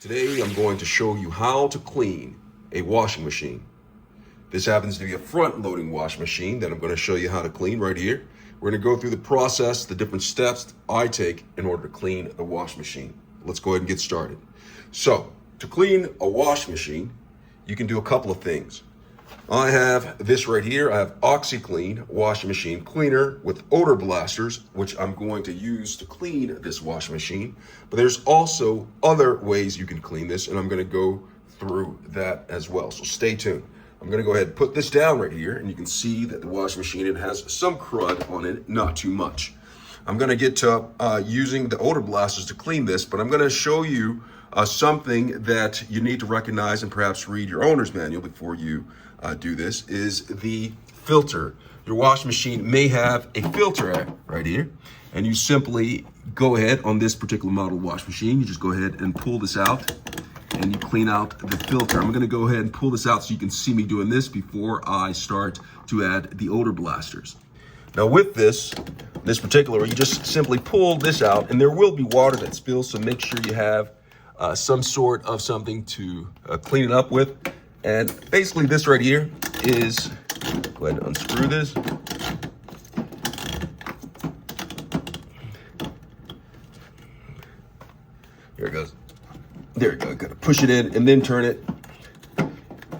Today I'm going to show you how to clean a washing machine. This happens to be a front-loading washing machine that I'm going to show you how to clean right here. We're going to go through the process, the different steps I take in order to clean the washing machine. Let's go ahead and get started. So, to clean a washing machine, you can do a couple of things. I have this right here. I have OxiClean Washing Machine Cleaner with Odor Blasters, which I'm going to use to clean this washing machine. But there's also other ways you can clean this, and I'm going to go through that as well. So stay tuned. I'm going to go ahead and put this down right here, and you can see that the washing machine, it has some crud on it, not too much. I'm going to get to using the Odor Blasters to clean this, but I'm going to show you something that you need to recognize and perhaps read your owner's manual before you do this, is the filter. Your washing machine may have a filter right here, and you simply go ahead on this particular model washing machine, you just go ahead and pull this out and you clean out the filter. I'm gonna go ahead and pull this out so you can see me doing this before I start to add the Odor Blasters. Now with this particular, you just simply pull this out, and there will be water that spills, so make sure you have some sort of something to clean it up with. And basically this right here is, go ahead and unscrew this. Here it goes. There you go, gotta push it in and then turn it.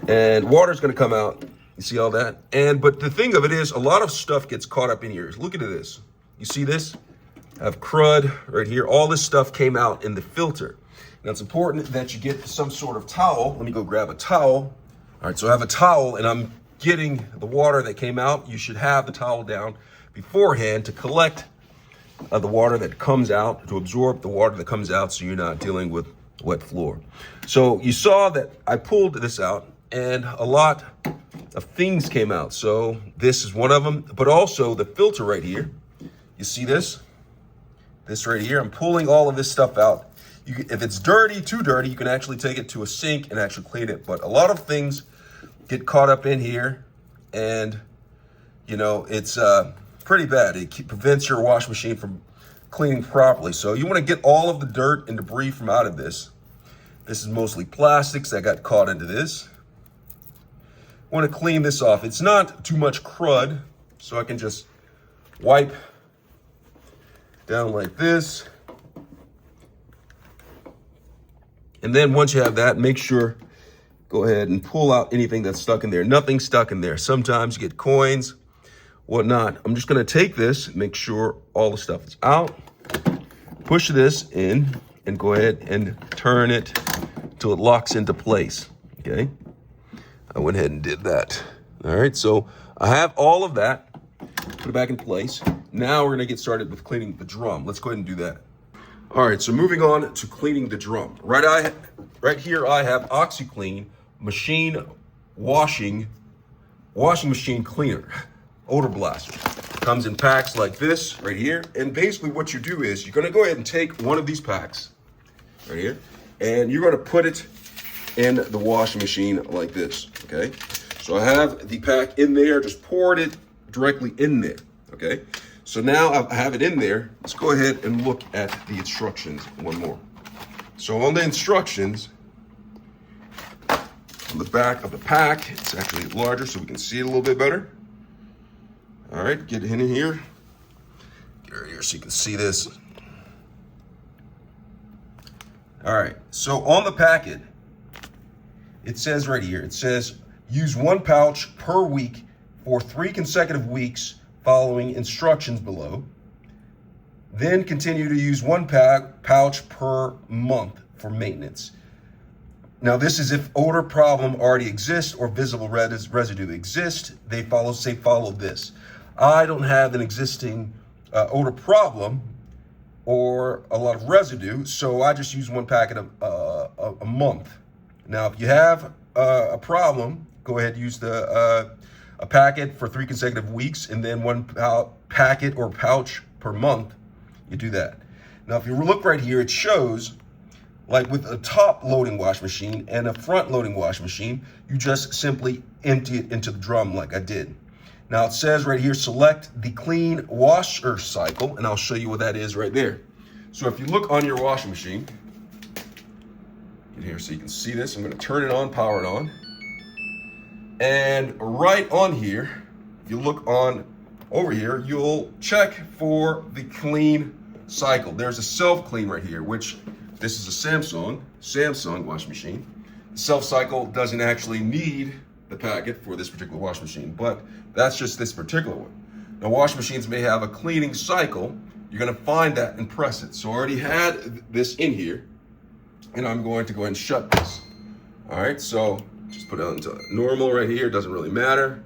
And water's gonna come out. You see all that? But the thing of it is, a lot of stuff gets caught up in here. Look at this. You see this? I have crud right here. All this stuff came out in the filter. Now it's important that you get some sort of towel. Let me go grab a towel. All right, so I have a towel and I'm getting the water that came out. You should have the towel down beforehand to collect the water that comes out, to absorb the water that comes out so you're not dealing with wet floor. So you saw that I pulled this out and a lot of things came out. So this is one of them, but also the filter right here. You see this? This right here, I'm pulling all of this stuff out. If it's dirty, too dirty, you can actually take it to a sink and actually clean it. But a lot of things get caught up in here, and you know, it's pretty bad. It prevents your washing machine from cleaning properly. So you want to get all of the dirt and debris from out of this. This is mostly plastics that got caught into this. Want to clean this off. It's not too much crud, so I can just wipe down like this. And then once you have that, make sure, go ahead and pull out anything that's stuck in there. Nothing's stuck in there. Sometimes you get coins, whatnot. I'm just gonna take this, make sure all the stuff is out, push this in, and go ahead and turn it till it locks into place, okay? I went ahead and did that. All right, so I have all of that, put it back in place. Now we're gonna get started with cleaning the drum. Let's go ahead and do that. All right, so moving on to cleaning the drum. Right here, I have OxiClean Washing Machine Cleaner, Odor Blaster. Comes in packs like this right here. And basically what you do is you're gonna go ahead and take one of these packs right here, and you're gonna put it in the washing machine like this, okay? So I have the pack in there, just poured it directly in there, okay? So now I have it in there. Let's go ahead and look at the instructions one more. So on the instructions, on the back of the pack, it's actually larger so we can see it a little bit better. All right, get it in here. Get it here so you can see this. All right, so on the packet, it says right here, it says use 1 pouch per week for 3 consecutive weeks following instructions below. Then continue to use 1 pouch per month for maintenance. Now this is if odor problem already exists or visible residue exists, they follow this. I don't have an existing odor problem or a lot of residue, so I just use 1 packet a month. Now if you have a problem, go ahead and use a packet for 3 consecutive weeks, and then 1 packet or pouch per month. You do that. Now, if you look right here, it shows, like with a top loading washing machine and a front loading washing machine, you just simply empty it into the drum like I did. Now it says right here, select the clean washer cycle, and I'll show you what that is right there. So if you look on your washing machine, Get here so you can see this. I'm going to turn it on, power it on. And right on here, if you look on over here, you'll check for the clean cycle. There's a self-clean right here, which this is a Samsung washing machine. The self-cycle doesn't actually need the packet for this particular washing machine, but that's just this particular one. Now, washing machines may have a cleaning cycle. You're gonna find that and press it. So I already had this in here, and I'm going to go ahead and shut this. All right, so just put it into normal right here, doesn't really matter.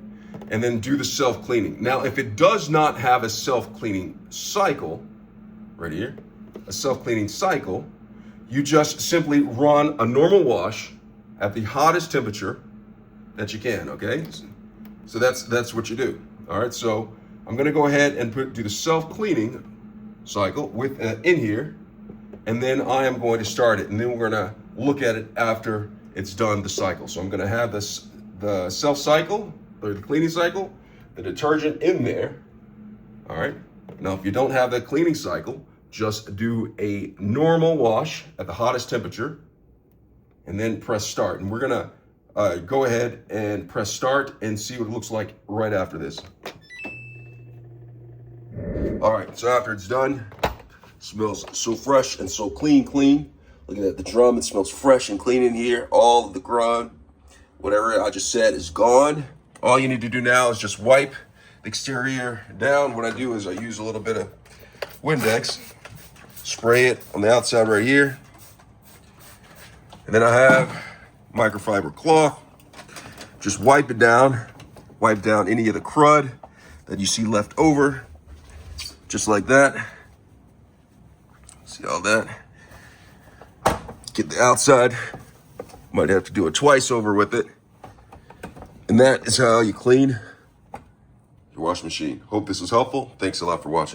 And then do the self-cleaning. Now, if it does not have a self-cleaning cycle, right here, a self-cleaning cycle, you just simply run a normal wash at the hottest temperature that you can, okay? So that's what you do. All right, so I'm gonna go ahead and do the self-cleaning cycle with in here, and then I am going to start it, and then we're gonna look at it after it's done the cycle. So I'm gonna have the self-cycle, or the cleaning cycle, the detergent in there, all right? Now, if you don't have that cleaning cycle, just do a normal wash at the hottest temperature, and then press start. And we're gonna go ahead and press start and see what it looks like right after this. All right, so after it's done, it smells so fresh and so clean. Looking at the drum, it smells fresh and clean in here. All of the grunt, whatever I just said is gone. All you need to do now is just wipe the exterior down. What I do is I use a little bit of Windex, spray it on the outside right here. And then I have microfiber cloth. Just wipe it down. Wipe down any of the crud that you see left over. Just like that. See all that? Get the outside. Might have to do it twice over with it. And that is how you clean your washing machine. Hope this was helpful. Thanks a lot for watching.